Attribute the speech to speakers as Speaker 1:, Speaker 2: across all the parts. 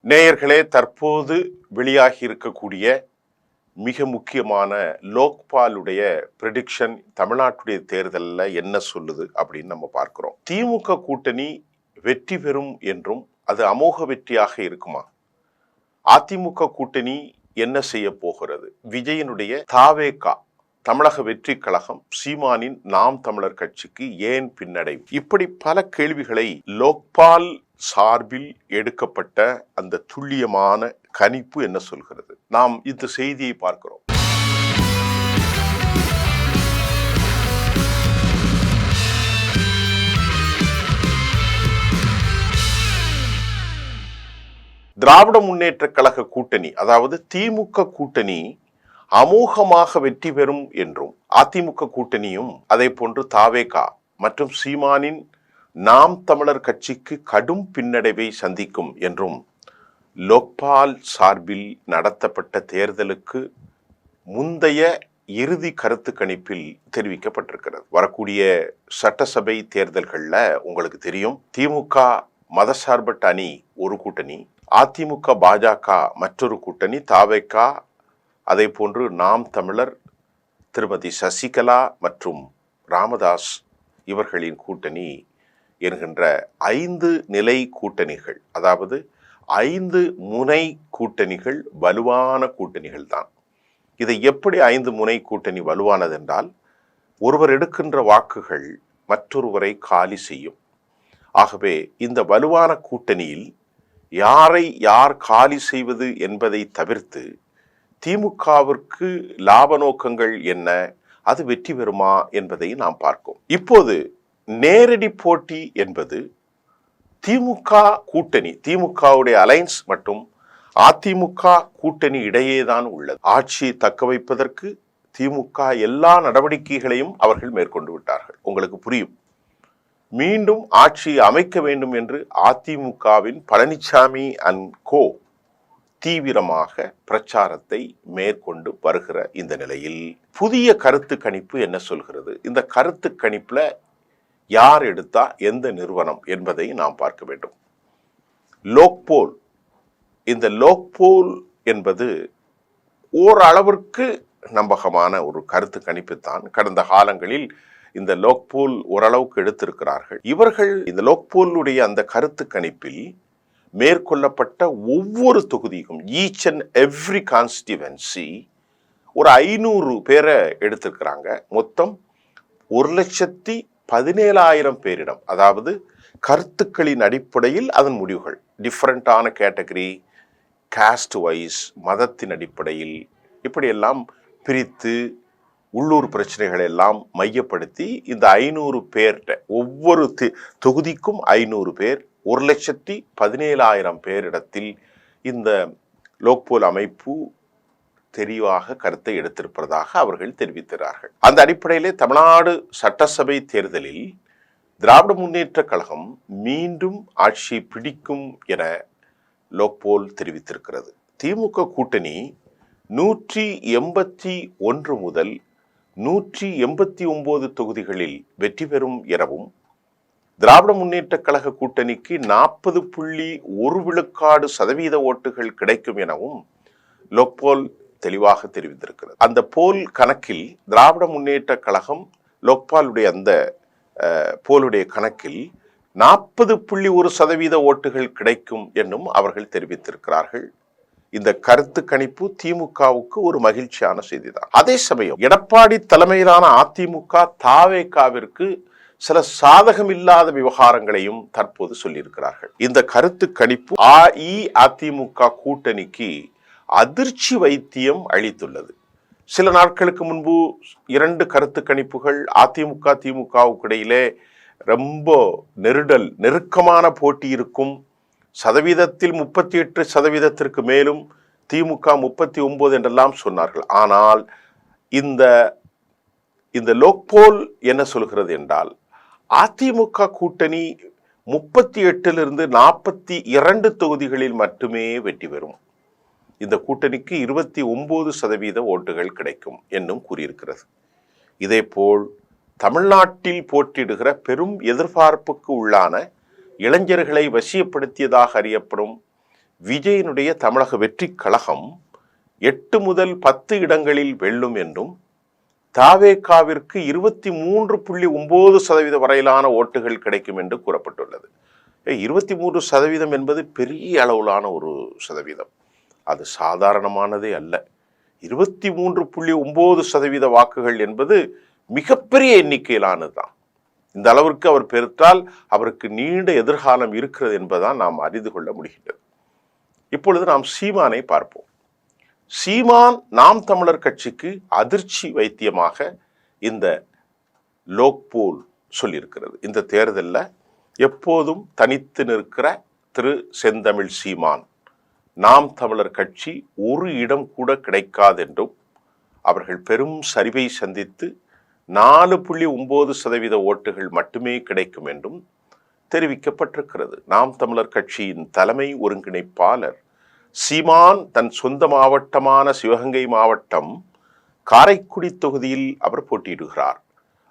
Speaker 1: நேயர்களே, தற்போது வெளியாகி இருக்கக்கூடிய மிக முக்கியமான லோக்பாலுடைய ப்ரெடிக்ஷன் தமிழ்நாட்டுடைய தேர்தலில் என்ன சொல்லுது அப்படின்னு நம்ம பார்க்கிறோம். திமுக கூட்டணி வெற்றி பெறும் என்றும் அது அமோக வெற்றியாக இருக்குமா? அதிமுக கூட்டணி என்ன செய்ய போகிறது? விஜயனுடைய தாவேகா தமிழக வெற்றி கழகம் சீமானின் நாம் தமிழர் கட்சிக்கு ஏன் பின்னடைவு? இப்படி பல கேள்விகளை லோக்பால் சார்பில் எடுக்கப்பட்ட அந்த துல்லியமான கணிப்பு என்ன சொல்கிறது? நாம் இந்த செய்தியை பார்க்கிறோம். திராவிட முன்னேற்ற கழக கூட்டணி, அதாவது திமுக கூட்டணி அமோகமாக வெற்றி பெறும் என்றும் அதிமுக கூட்டணியும் அதே போன்று தாவேகா மற்றும் சீமானின் நாம் தமிழர் கட்சிக்கு கடும் பின்னடைவை சந்திக்கும் என்றும் லோக்பால் சார்பில் நடத்தப்பட்ட தேர்தலுக்கு முந்தைய இறுதி கருத்து கணிப்பில் தெரிவிக்கப்பட்டிருக்கிறது. வரக்கூடிய சட்டசபை தேர்தல்களில் உங்களுக்கு தெரியும், திமுக மதசார்பற்ற அணி ஒரு கூட்டணி, அதிமுக பாஜக மற்றொரு கூட்டணி, தாவேகா அதே போன்று நாம் தமிழர் திருமதி சசிகலா மற்றும் ராமதாஸ் இவர்களின் கூட்டணி என்கின்ற 5 நிலை கூட்டணிகள், அதாவது 5 முனை கூட்டணிகள் வலுவான கூட்டணிகள் தான். இதை எப்படி 5 முனை கூட்டணி வலுவானது என்றால், ஒருவர் எடுக்கின்ற வாக்குகள் மற்றொருவரை காலி செய்யும். ஆகவே இந்த வலுவான கூட்டணியில் யாரை யார் காலி செய்வது என்பதை தவிர்த்து திமுகவிற்கு லாப நோக்கங்கள் என்ன, அது வெற்றி பெறுமா என்பதை நாம் பார்ப்போம். இப்போது நேரடி போட்டி என்பது திமுக கூட்டணி, திமுகவுடைய அலைன்ஸ் மற்றும் அதிமுக கூட்டணி இடையேதான் உள்ளது. ஆட்சியை தக்க வைப்பதற்கு திமுக எல்லா நடவடிக்கைகளையும் அவர்கள் மேற்கொண்டு விட்டார்கள். உங்களுக்கு புரியும், மீண்டும் ஆட்சியை அமைக்க வேண்டும் என்று அதிமுகவின் பழனிசாமி அண்ட் கோ தீவிரமாக பிரச்சாரத்தை மேற்கொண்டு வருகிற இந்த நிலையில் புதிய கருத்து கணிப்பு என்ன சொல்கிறது? இந்த கருத்து கணிப்புல யார் எடுத்தா எந்த நிறுவனம் என்பதை நாம் பார்க்க வேண்டும். லோக்போல், இந்த லோக்போல் என்பது ஓரளவிற்கு நம்பகமான ஒரு கருத்து கணிப்பு தான். கடந்த காலங்களில் இந்த லோக்போல் ஓரளவுக்கு எடுத்திருக்கிறார்கள். இவர்கள் இந்த லோக்போலுடைய அந்த கருத்து கணிப்பில் மேற்கொள்ளப்பட்ட ஒவ்வொரு தொகுதிக்கும், ஈச் அண்ட் எவ்ரி கான்ஸ்டிடுவன்சி, ஒரு 500 பேரை எடுத்திருக்கிறாங்க. மொத்தம் 1,17,000 பேரிடம், அதாவது கருத்துக்களின் அடிப்படையில் அதன் முடிவுகள் டிஃப்ரெண்டான கேட்டகரி, காஸ்ட் வைஸ், மதத்தின் அடிப்படையில் இப்படியெல்லாம் பிரித்து உள்ளூர் பிரச்சனைகளை எல்லாம் மையப்படுத்தி இந்த 500 பேர்கிட்ட ஒவ்வொரு தொகுதிக்கும் 500 பேர் 1,17,000 பேரிடத்தில் இந்த லோக்போல் அமைப்பு தெளிவாக கருத்தை எடுத்திருப்பதாக அவர்கள் தெரிவிக்கிறார்கள். அந்த அடிப்படையிலே தமிழ்நாடு சட்டசபை தேர்தலில் திராவிட முன்னேற்ற கழகம் மீண்டும் ஆட்சியை பிடிக்கும் என லோக்போல் தெரிவித்திருக்கிறது. திமுக கூட்டணி 181 முதல் 189 தொகுதிகளில் வெற்றி பெறும் எனவும், திராவிட முன்னேற்ற கழக கூட்டணிக்கு 40.1% ஓட்டுகள் கிடைக்கும் எனவும் லோக்போல் தெளிவாக தெரிவித்திருக்கிறது. அந்த போல் கணக்கில் திராவிட முன்னேற்ற கழகம் லோக்பாலுடைய அந்த போலுடைய கணக்கில் 40.1% ஓட்டுகள் கிடைக்கும் என்னும் அவர்கள் தெரிவித்திருக்கிறார்கள். இந்த கருத்து கணிப்பு திமுகவுக்கு ஒரு மகிழ்ச்சியான செய்திதான். அதே சமயம் எடப்பாடி தலைமையிலான அதிமுக தாவேகாவிற்கு சில சாதகமில்லாத விவகாரங்களையும் தற்போது சொல்லியிருக்கிறார்கள். இந்த கருத்து கணிப்பு அஇஅதிமுக கூட்டணிக்கு அதிர்ச்சி வைத்தியம் அளித்துள்ளது. சில நாட்களுக்கு முன்பு 2 கருத்து கணிப்புகள் அதிமுக திமுகவுக்கு இடையிலே ரொம்ப நெருக்கமான போட்டி இருக்கும், சதவீதத்தில் 38% மேலும், திமுக 39 என்றெல்லாம் சொன்னார்கள். ஆனால் இந்த லோக்போல் என்ன சொல்கிறது என்றால், அதிமுக கூட்டணி 38 42 தொகுதிகளில் மட்டுமே வெற்றி பெறும், இந்த கூட்டணிக்கு 29% ஓட்டுகள் கிடைக்கும் என்னும் கூறியிருக்கிறது. இதேபோல் தமிழ்நாட்டில் போட்டியிடுகிற பெரும் எதிர்பார்ப்புக்கு உள்ளான இளைஞர்களை வசியப்படுத்தியதாக அறியப்படும் விஜயனுடைய தமிழக வெற்றி கழகம் 8 முதல் 10 இடங்களில் வெல்லும் என்றும் தாவேகாவிற்கு 23.9% வரையிலான ஓட்டுகள் கிடைக்கும் என்று கூறப்பட்டுள்ளது. 23% என்பது பெரிய அளவிலான ஒரு சதவீதம். அது சாதாரணமானதே அல்ல. 23.9% வாக்குகள் என்பது மிகப்பெரிய எண்ணிக்கையிலானது தான். இந்த அளவிற்கு அவர் பெற்றால் அவருக்கு நீண்ட எதிர்காலம் இருக்கிறது என்பதுதான் நாம் அறிந்து கொள்ள முடிகின்றது. இப்பொழுது நாம் சீமானை பார்ப்போம். சீமான் நாம் தமிழர் கட்சிக்கு அதிர்ச்சி வைத்தியமாக இந்த லோக்போல் சொல்லியிருக்கிறது. இந்த தேர்தலில் எப்போதும் தனித்து நிற்கிற திரு செந்தமிழ் சீமான் நாம் தமிழர் கட்சி ஒரு இடம் கூட கிடைக்காது என்றும் அவர்கள் பெரும் சரிவை சந்தித்து 4.9% ஓட்டுகள் மட்டுமே கிடைக்கும் என்றும் தெரிவிக்கப்பட்டிருக்கிறது. நாம் தமிழர் கட்சியின் தலைமை ஒருங்கிணைப்பாளர் சீமான் தன் சொந்த மாவட்டமான சிவகங்கை மாவட்டம் காரைக்குடி தொகுதியில் அவர் போட்டியிடுகிறார்.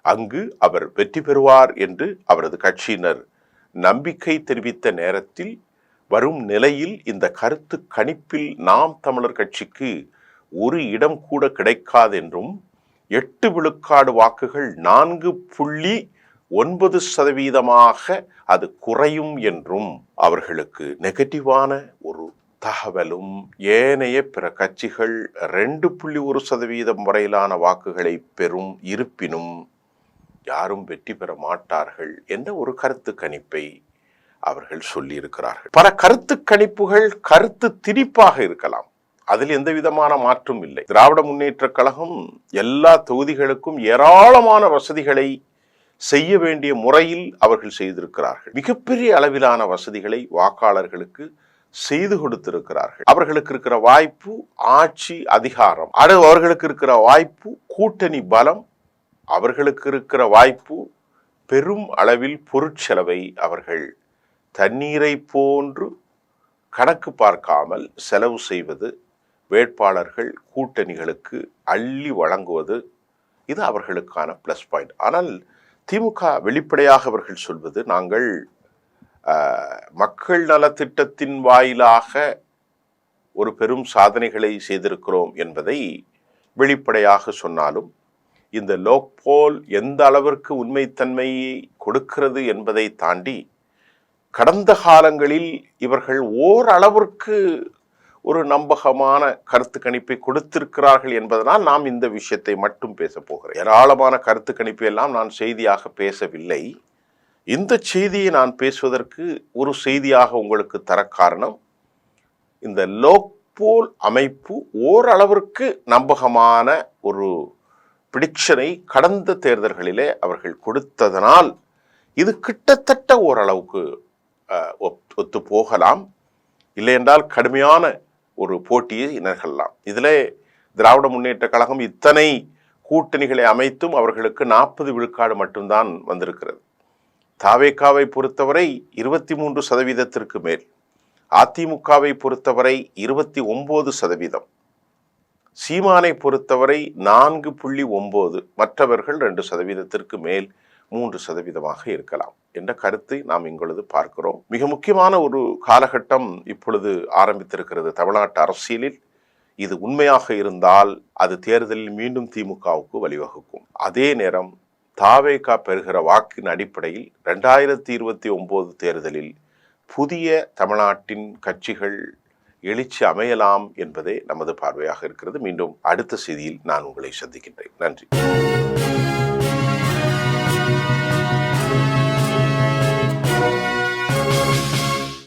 Speaker 1: அங்கு அவர் வெற்றி பெறுவார் என்று அவரது கட்சியினர் நம்பிக்கை தெரிவித்த நேரத்தில் வரும் நிலையில் இந்த கருத்து கணிப்பில் நாம் தமிழர் கட்சிக்கு ஒரு இடம் கூட கிடைக்காது என்றும் 8 விழுக்காடு வாக்குகள் 4.9% அது குறையும் என்றும் அவர்களுக்கு நெகட்டிவான ஒரு தகவலும் ஏனைய பிற கட்சிகள் 2.1% வரையிலான வாக்குகளை பெறும் இருப்பினும் யாரும் வெற்றி பெற மாட்டார்கள் என்ற ஒரு கருத்து கணிப்பை அவர்கள் சொல்லியிருக்கிறார்கள். பல கருத்து கணிப்புகள் கருத்து திணிப்பாக இருக்கலாம். அதில் எந்த விதமான மாற்றும் இல்லை. திராவிட முன்னேற்ற கழகம் எல்லா தொகுதிகளுக்கும் ஏராளமான வசதிகளை செய்ய வேண்டிய முறையில் அவர்கள் செய்திருக்கிறார்கள். மிகப்பெரிய அளவிலான வசதிகளை வாக்காளர்களுக்கு செய்து கொடுத்திருக்கிறார்கள். அவர்களுக்கு இருக்கிற வாய்ப்பு ஆட்சி அதிகாரம், அவர்களுக்கு இருக்கிற வாய்ப்பு கூட்டணி பலம், அவர்களுக்கு இருக்கிற வாய்ப்பு பெரும் அளவில் பொருட்செலவை அவர்கள் தண்ணீரை போன்று கணக்கு பார்க்காமல் செலவு செய்வது, வேட்பாளர்கள் கூட்டணிகளுக்கு அள்ளி வழங்குவது, இது அவர்களுக்கான பிளஸ் பாயிண்ட். ஆனால் திமுக வெளிப்படையாக அவர்கள் சொல்வது, நாங்கள் மக்கள் நலத்திட்டத்தின் வாயிலாக ஒரு பெரும் சாதனைகளை செய்திருக்கிறோம் என்பதை வெளிப்படையாக சொன்னாலும் இந்த லோக்போல் எந்த அளவிற்கு உண்மைத்தன்மையை கொடுக்கிறது என்பதை தாண்டி கடந்த காலங்களில் இவர்கள் ஓரளவிற்கு ஒரு நம்பகமான கருத்து கணிப்பை கொடுத்திருக்கிறார்கள் என்பதனால் நாம் இந்த விஷயத்தை மட்டும் பேச போகிறேன். ஏராளமான கருத்து கணிப்பை எல்லாம் நான் செய்தியாக பேசவில்லை. இந்த செய்தியை நான் பேசுவதற்கு ஒரு செய்தியாக உங்களுக்கு தர காரணம், இந்த லோக்போல் அமைப்பு ஓரளவிற்கு நம்பகமான ஒரு பிடிக்ஷனை கடந்த தேர்தல்களிலே அவர்கள் கொடுத்ததனால் இது கிட்டத்தட்ட ஓரளவுக்கு ஒத்து போகலாம். இல்லை என்றால் கடுமையான ஒரு போட்டியை நிகழலாம். இதில் திராவிட முன்னேற்ற கழகம் இத்தனை கூட்டணிகளை அமைத்தும் அவர்களுக்கு 40 விழுக்காடு மட்டும்தான் வந்திருக்கிறது. தாவேகாவை பொறுத்தவரை 23% மேல், அதிமுகவை பொறுத்தவரை 29%, சீமானை பொறுத்தவரை 4.9, மற்றவர்கள் 2% மேல் 3% இருக்கலாம் என்ற கருத்தை நாம் இங்கொழுது பார்க்கிறோம். மிக முக்கியமான ஒரு காலகட்டம் இப்பொழுது ஆரம்பித்திருக்கிறது தமிழ்நாட்டு அரசியலில். இது உண்மையாக இருந்தால் அது தேர்தலில் மீண்டும் திமுகவுக்கு வழிவகுக்கும். அதே நேரம் தாவேகா பெறுகிற வாக்கின் அடிப்படையில் 2029 தேர்தலில் புதிய தமிழ்நாட்டின் கட்சிகள் எழுச்சி அமையலாம் என்பதே நமது பார்வையாக இருக்கிறது. மீண்டும் அடுத்த செய்தியில் நான் உங்களை சந்திக்கின்றேன். நன்றி.